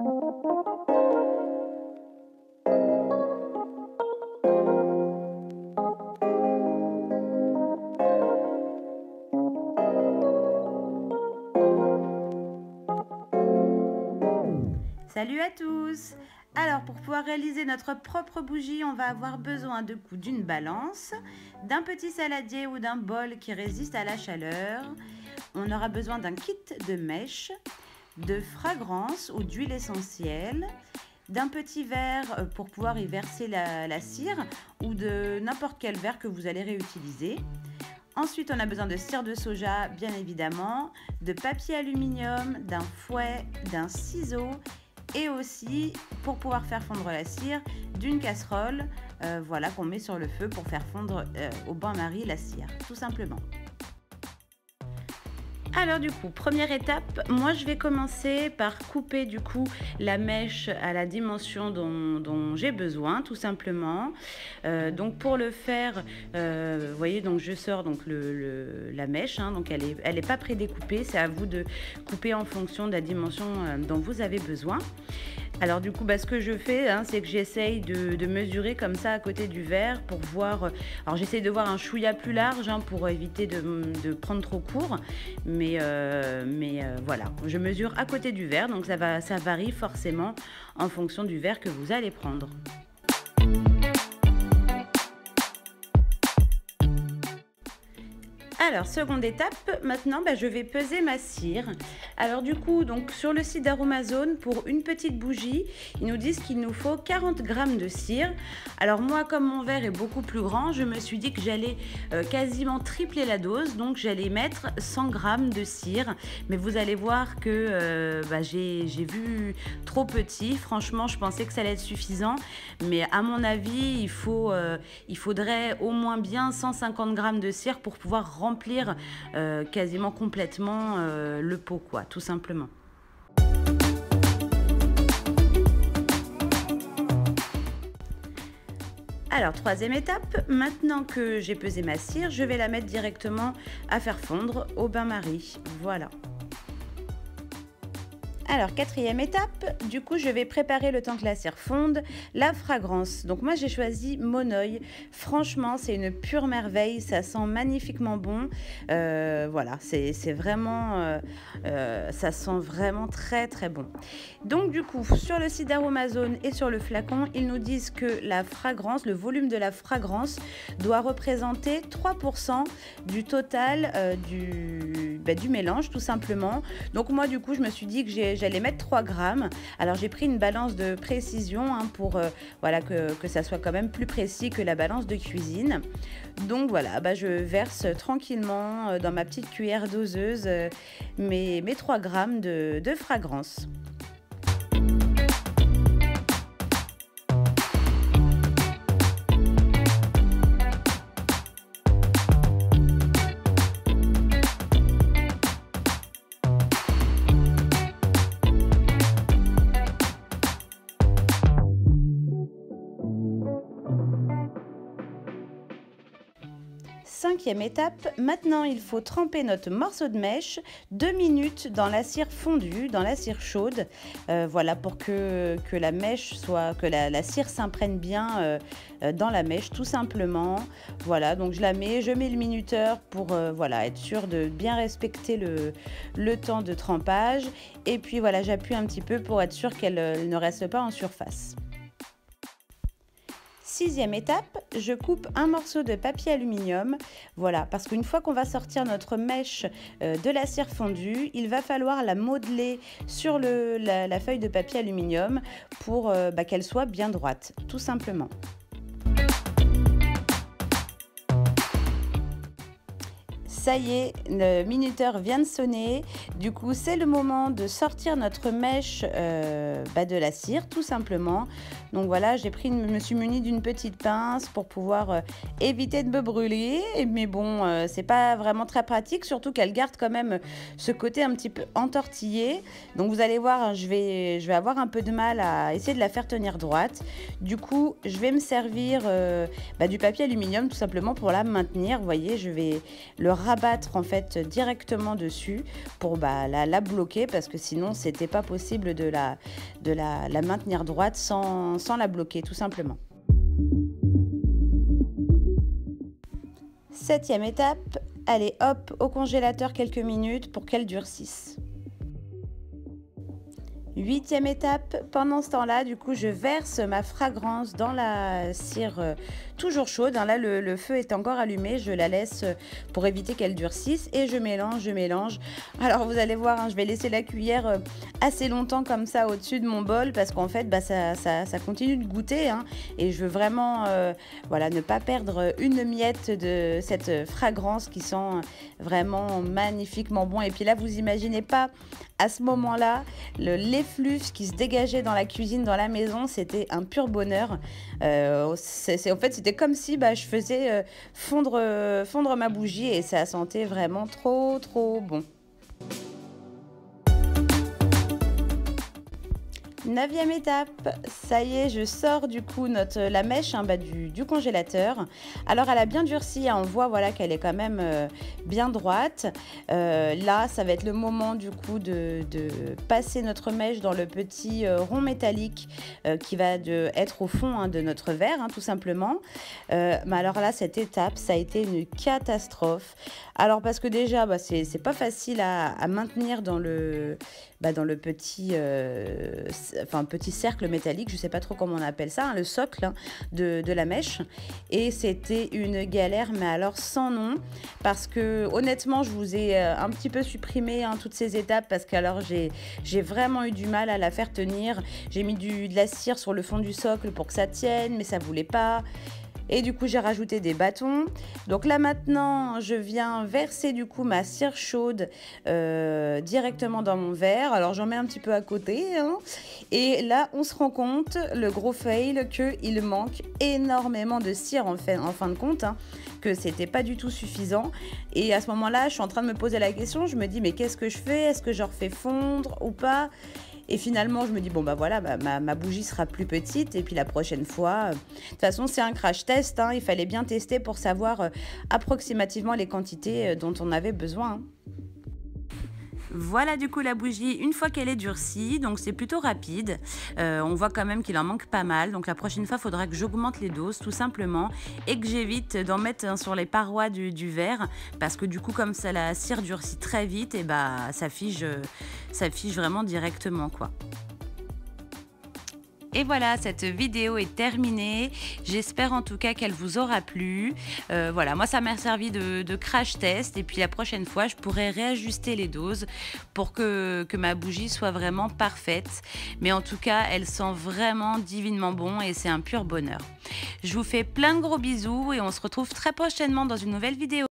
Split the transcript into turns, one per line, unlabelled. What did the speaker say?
Salut à tous! Alors pour pouvoir réaliser notre propre bougie, on va avoir besoin d'une balance, d'un petit saladier ou d'un bol qui résiste à la chaleur. On aura besoin d'un kit de mèches, de fragrance ou d'huile essentielle, d'un petit verre pour pouvoir y verser la cire ou de n'importe quel verre que vous allez réutiliser. Ensuite, on a besoin de cire de soja, bien évidemment, de papier aluminium, d'un fouet, d'un ciseau et aussi, pour pouvoir faire fondre la cire, d'une casserole voilà, qu'on met sur le feu pour faire fondre au bain-marie la cire, tout simplement. Alors du coup, première étape, moi je vais commencer par couper du coup la mèche à la dimension dont j'ai besoin, tout simplement. Donc pour le faire, vous voyez, donc je sors donc la mèche, hein, donc elle est pas prédécoupée, c'est à vous de couper en fonction de la dimension dont vous avez besoin. Alors du coup, ce que je fais, hein, c'est que j'essaye de mesurer comme ça à côté du verre pour voir. Alors j'essaye de voir un chouïa plus large hein, pour éviter de prendre trop court. Mais voilà, je mesure à côté du verre, donc ça varie forcément en fonction du verre que vous allez prendre. Alors, seconde étape, maintenant je vais peser ma cire. Alors du coup, donc, sur le site d'Aromazone, pour une petite bougie, ils nous disent qu'il nous faut 40 g de cire. Alors moi, comme mon verre est beaucoup plus grand, je me suis dit que j'allais quasiment tripler la dose, donc j'allais mettre 100 g de cire. Mais vous allez voir que j'ai vu trop petit. Franchement, je pensais que ça allait être suffisant, mais à mon avis, il faudrait au moins bien 150 g de cire pour pouvoir remplir quasiment complètement le pot, quoi, tout simplement. Alors, troisième étape, maintenant que j'ai pesé ma cire, je vais la mettre directement à faire fondre au bain-marie. Voilà. Alors, quatrième étape, du coup, je vais préparer le temps que la cire fonde, la fragrance. Donc moi, j'ai choisi Monoï. Franchement, c'est une pure merveille. Ça sent magnifiquement bon. Voilà, c'est vraiment... ça sent vraiment très, très bon. Donc du coup, sur le site d'Aromazone et sur le flacon, ils nous disent que la fragrance, le volume de la fragrance doit représenter 3% du total du mélange, tout simplement. Donc moi, du coup, je me suis dit que j'allais mettre 3 grammes. Alors j'ai pris une balance de précision hein, pour voilà, que ça soit quand même plus précis que la balance de cuisine. Donc voilà, je verse tranquillement dans ma petite cuillère doseuse mes 3 grammes de fragrance. Cinquième étape, maintenant il faut tremper notre morceau de mèche 2 minutes dans la cire fondue, dans la cire chaude, voilà, pour que la mèche que la cire s'imprègne bien dans la mèche, tout simplement. Voilà, donc je mets le minuteur pour voilà, être sûr de bien respecter le temps de trempage. Et puis voilà, j'appuie un petit peu pour être sûr qu'elle ne reste pas en surface. Sixième étape, je coupe un morceau de papier aluminium, voilà, parce qu'une fois qu'on va sortir notre mèche de la cire fondue, il va falloir la modeler sur la feuille de papier aluminium pour qu'elle soit bien droite, tout simplement. Ça y est, le minuteur vient de sonner. Du coup, c'est le moment de sortir notre mèche de la cire, tout simplement. Donc voilà, je me suis munie d'une petite pince pour pouvoir éviter de me brûler. Mais bon, c'est pas vraiment très pratique, surtout qu'elle garde quand même ce côté un petit peu entortillé. Donc vous allez voir, hein, je vais avoir un peu de mal à essayer de la faire tenir droite. Du coup, je vais me servir du papier aluminium tout simplement pour la maintenir. Vous voyez, je vais le rabattre en fait directement dessus pour la bloquer, parce que sinon c'était pas possible de la maintenir droite sans la bloquer tout simplement. Septième étape, allez hop au congélateur quelques minutes pour qu'elle durcisse. Huitième étape, pendant ce temps-là, du coup, je verse ma fragrance dans la cire toujours chaude. Là, le feu est encore allumé. Je la laisse pour éviter qu'elle durcisse et je mélange, je mélange. Alors, vous allez voir, je vais laisser la cuillère assez longtemps comme ça au-dessus de mon bol parce qu'en fait, ça continue de goûter. Et je veux vraiment ne pas perdre une miette de cette fragrance qui sent vraiment magnifiquement bon. Et puis là, vous imaginez pas, à ce moment-là, l'effluve qui se dégageait dans la cuisine, dans la maison, c'était un pur bonheur. En fait, c'était comme si je faisais fondre ma bougie et ça sentait vraiment trop, trop bon. Neuvième étape, ça y est, je sors du coup la mèche du congélateur. Alors elle a bien durci, on voit qu'elle est quand même bien droite. Là, ça va être le moment du coup de passer notre mèche dans le petit rond métallique qui va être au fond de notre verre, tout simplement. Mais alors là, cette étape, ça a été une catastrophe. Alors parce que déjà, c'est pas facile à maintenir dans le petit petit cercle métallique, je sais pas trop comment on appelle ça, le socle de la mèche. Et c'était une galère, mais alors sans nom, parce que honnêtement, je vous ai un petit peu supprimé toutes ces étapes, parce que alors j'ai vraiment eu du mal à la faire tenir. J'ai mis de la cire sur le fond du socle pour que ça tienne, mais ça voulait pas. Et du coup, j'ai rajouté des bâtons. Donc là, maintenant, je viens verser du coup ma cire chaude directement dans mon verre. Alors, j'en mets un petit peu à côté. Et là, on se rend compte, le gros fail, qu'il manque énormément de cire en fin de compte. Que c'était pas du tout suffisant. Et à ce moment-là, je suis en train de me poser la question. Je me dis, mais qu'est-ce que je fais? Est-ce que je refais fondre ou pas? Et finalement, je me dis, ma bougie sera plus petite. Et puis la prochaine fois, de toute façon, c'est un crash test. Il fallait bien tester pour savoir approximativement les quantités dont on avait besoin. Voilà du coup la bougie une fois qu'elle est durcie, donc c'est plutôt rapide. On voit quand même qu'il en manque pas mal, donc la prochaine fois il faudra que j'augmente les doses tout simplement et que j'évite d'en mettre sur les parois du verre, parce que du coup comme ça la cire durcit très vite et ça fige vraiment directement quoi. Et voilà, cette vidéo est terminée. J'espère en tout cas qu'elle vous aura plu. Voilà, moi ça m'a servi de crash test. Et puis la prochaine fois, je pourrai réajuster les doses pour que ma bougie soit vraiment parfaite. Mais en tout cas, elle sent vraiment divinement bon et c'est un pur bonheur. Je vous fais plein de gros bisous et on se retrouve très prochainement dans une nouvelle vidéo.